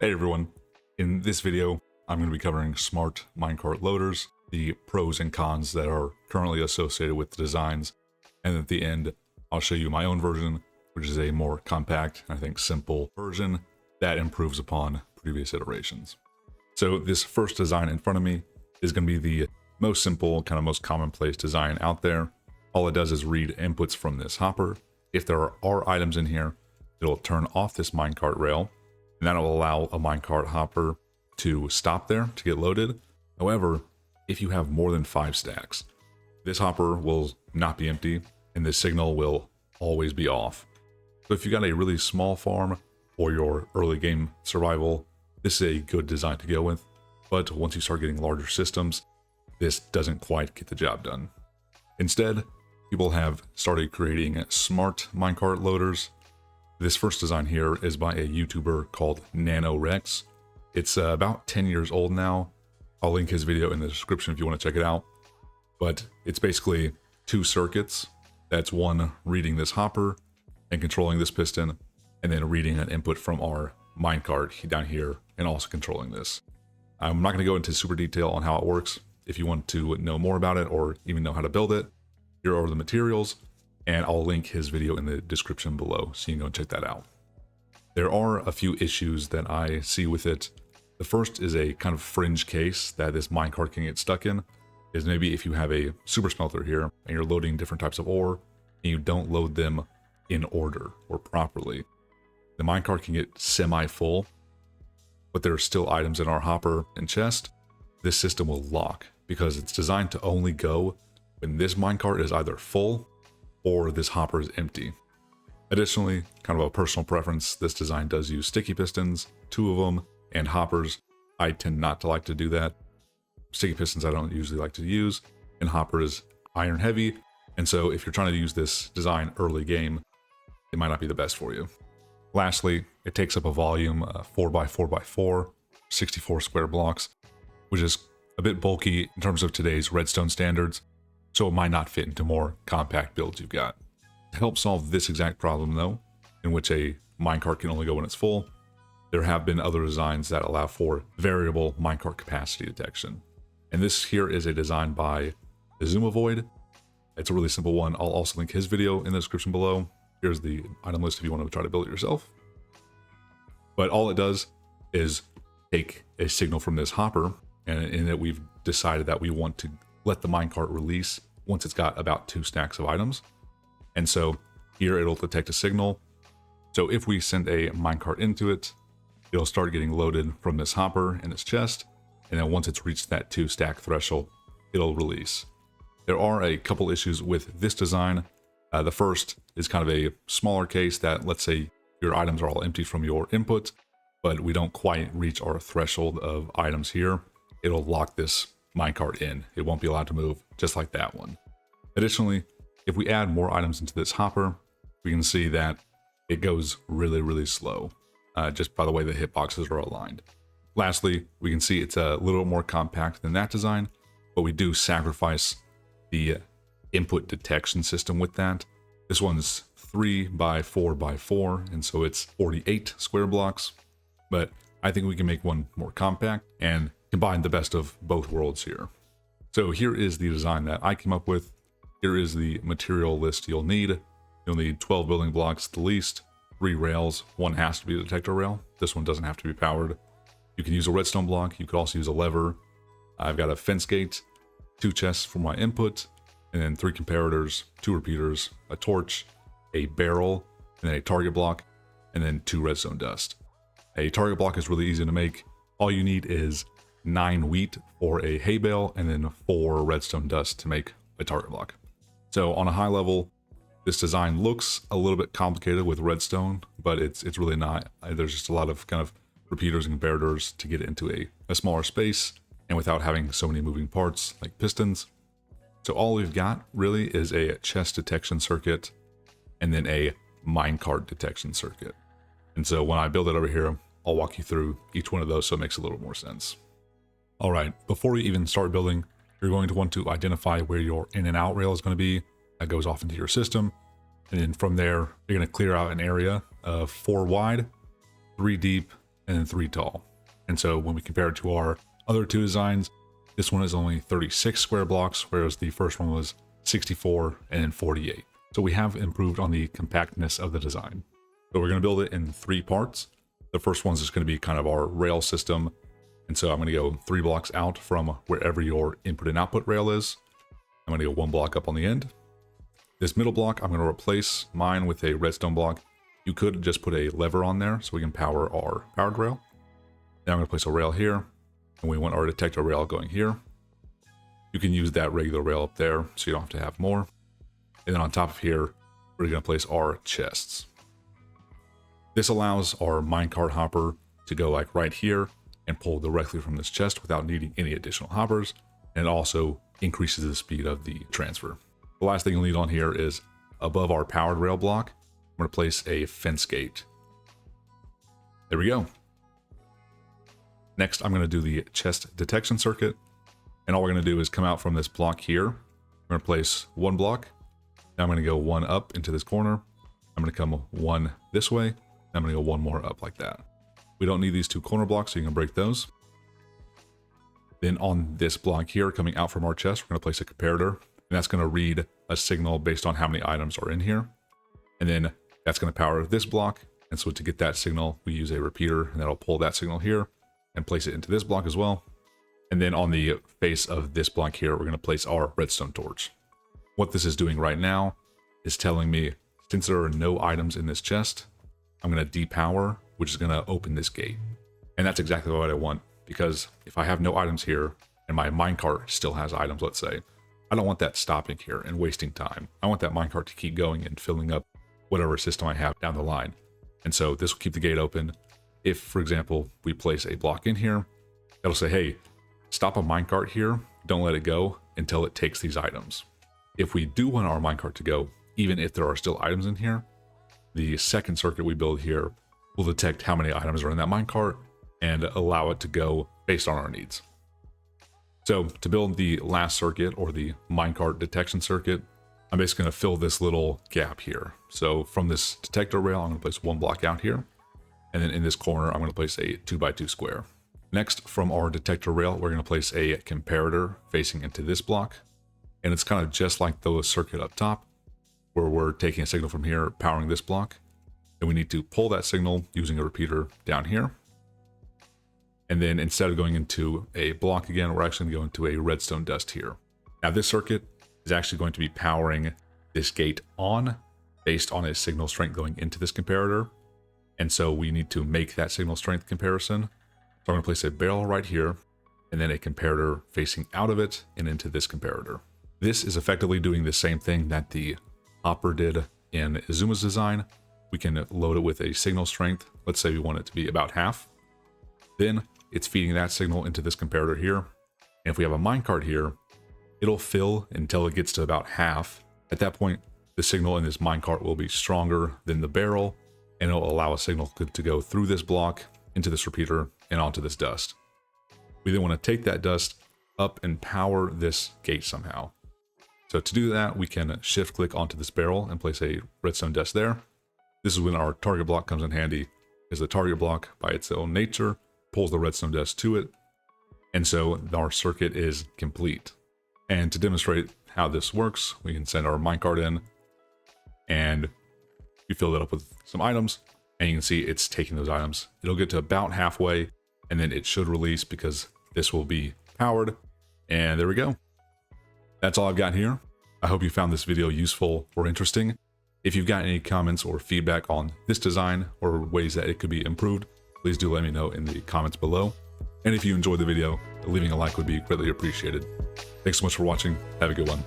Hey everyone, in this video I'm going to be covering smart minecart loaders, the pros and cons that are currently associated with the designs, and at the end I'll show you my own version, which is a more compact, I think simple version that improves upon previous iterations. So this first design in front of me is going to be the most simple, kind of most commonplace design out there. All it does is read inputs from this hopper. If there are items in here, it'll turn off this minecart rail, and that will allow a minecart hopper to stop there to get loaded. However, if you have more than 5 stacks, this hopper will not be empty and this signal will always be off. So if you got a really small farm or your early game survival, this is a good design to go with. But once you start getting larger systems, this doesn't quite get the job done. Instead, people have started creating smart minecart loaders. This first design here is by a YouTuber called NanoRex. It's about 10 years old now. I'll link his video in the description if you want to check it out. But it's basically 2 circuits. That's one reading this hopper and controlling this piston, and then reading an input from our minecart down here and also controlling this. I'm not going to go into super detail on how it works. If you want to know more about it or even know how to build it, here are the materials, and I'll link his video in the description below so you can go and check that out. There are a few issues that I see with it. The first is a kind of fringe case that this minecart can get stuck in, is maybe if you have a super smelter here and you're loading different types of ore and you don't load them in order or properly. The minecart can get semi-full, but there are still items in our hopper and chest. This system will lock because it's designed to only go when this minecart is either full or this hopper is empty. Additionally, kind of a personal preference, this design does use sticky pistons, 2 of them, and hoppers. I tend not to like to do that. Sticky pistons I don't usually like to use, and hoppers iron heavy, and so if you're trying to use this design early game, it might not be the best for you. Lastly, it takes up a volume 4x4x4, 64 square blocks, which is a bit bulky in terms of today's redstone standards, so it might not fit into more compact builds you've got. To help solve this exact problem though, in which a minecart can only go when it's full, there have been other designs that allow for variable minecart capacity detection. And this here is a design by Xisuma. It's a really simple one. I'll also link his video in the description below. Here's the item list if you want to try to build it yourself. But all it does is take a signal from this hopper, and in it we've decided that we want to let the minecart release once it's got about 2 stacks of items. And so here it'll detect a signal. So if we send a minecart into it, it'll start getting loaded from this hopper in its chest. And then once it's reached that 2 stack threshold, it'll release. There are a couple issues with this design. The first is kind of a smaller case that, let's say your items are all empty from your input, but we don't quite reach our threshold of items here. It'll lock this minecart in. It won't be allowed to move, just like that one. Additionally, if we add more items into this hopper, we can see that it goes really, really slow, just by the way the hitboxes are aligned. Lastly, we can see it's a little more compact than that design, but we do sacrifice the input detection system with that. This one's 3x4x4, and so it's 48 square blocks, but I think we can make one more compact and combine the best of both worlds here. So here is the design that I came up with. Here is the material list you'll need. You'll need 12 building blocks at the least, 3 rails. One has to be a detector rail. This one doesn't have to be powered. You can use a redstone block. You could also use a lever. I've got a fence gate, 2 chests for my input, and then 3 comparators, 2 repeaters, a torch, a barrel, and then a target block, and then 2 redstone dust. A target block is really easy to make. All you need is 9 wheat for a hay bale, and then 4 redstone dust to make a target block. So on a high level, this design looks a little bit complicated with redstone, but it's really not. There's just a lot of kind of repeaters and comparators to get it into a smaller space, and without having so many moving parts like pistons. So all we've got really is a chest detection circuit and then a minecart detection circuit. And so when I build it over here, I'll walk you through each one of those so it makes a little more sense. All right, before you even start building, you're going to want to identify where your in and out rail is going to be. That goes off into your system. And then from there, you're going to clear out an area of 4 wide, 3 deep, and then 3 tall. And so when we compare it to our other 2 designs, this one is only 36 square blocks, whereas the first one was 64 and then 48. So we have improved on the compactness of the design. So we're going to build it in 3 parts. The first one's just going to be kind of our rail system. And so I'm going to go 3 blocks out from wherever your input and output rail is. I'm going to go 1 block up on the end. This middle block, I'm going to replace mine with a redstone block. You could just put a lever on there so we can power our powered rail. Now I'm going to place a rail here, and we want our detector rail going here. You can use that regular rail up there so you don't have to have more. And then on top of here, we're going to place our chests. This allows our minecart hopper to go like right here and pull directly from this chest without needing any additional hoppers. And it also increases the speed of the transfer. The last thing you'll need on here is above our powered rail block, I'm going to place a fence gate. There we go. Next, I'm going to do the chest detection circuit. And all we're going to do is come out from this block here. I'm going to place 1 block. Now I'm going to go 1 up into this corner. I'm going to come 1 this way. I'm going to go 1 more up like that. We don't need these 2 corner blocks, so you can break those. Then on this block here, coming out from our chest, we're going to place a comparator. And that's going to read a signal based on how many items are in here. And then that's going to power this block. And so to get that signal, we use a repeater, and that'll pull that signal here and place it into this block as well. And then on the face of this block here, we're going to place our redstone torch. What this is doing right now is telling me, since there are no items in this chest, I'm going to depower, which is going to open this gate. And that's exactly what I want, because if I have no items here and my minecart still has items, let's say, I don't want that stopping here and wasting time. I want that minecart to keep going and filling up whatever system I have down the line. And so this will keep the gate open. If, for example, we place a block in here, it'll say, hey, stop a minecart here. Don't let it go until it takes these items. If we do want our minecart to go, even if there are still items in here, the second circuit we build here will detect how many items are in that minecart and allow it to go based on our needs. So to build the last circuit, or the minecart detection circuit, I'm basically going to fill this little gap here. So from this detector rail, I'm going to place 1 block out here. And then in this corner, I'm going to place a 2x2 square. Next, from our detector rail, we're going to place a comparator facing into this block. And it's kind of just like the circuit up top, where we're taking a signal from here, powering this block. And we need to pull that signal using a repeater down here. And then instead of going into a block again, we're actually going to go into a redstone dust here. Now this circuit is actually going to be powering this gate on based on a signal strength going into this comparator. And so we need to make that signal strength comparison. So I'm going to place a barrel right here, and then a comparator facing out of it and into this comparator. This is effectively doing the same thing that the hopper did in Xisuma's design. We can load it with a signal strength. Let's say we want it to be about half. Then it's feeding that signal into this comparator here. And if we have a minecart here, it'll fill until it gets to about half. At that point, the signal in this minecart will be stronger than the barrel, and it'll allow a signal to go through this block, into this repeater, and onto this dust. We then want to take that dust up and power this gate somehow. So to do that, we can shift click onto this barrel and place a redstone dust there. This is when our target block comes in handy, because the target block, by its own nature, pulls the redstone dust to it. And so our circuit is complete. And to demonstrate how this works, we can send our minecart in, and we fill it up with some items, and you can see it's taking those items. It'll get to about halfway, and then it should release because this will be powered. And there we go. That's all I've got here. I hope you found this video useful or interesting. If you've got any comments or feedback on this design or ways that it could be improved, please do let me know in the comments below. And if you enjoyed the video, leaving a like would be greatly appreciated. Thanks so much for watching. Have a good one.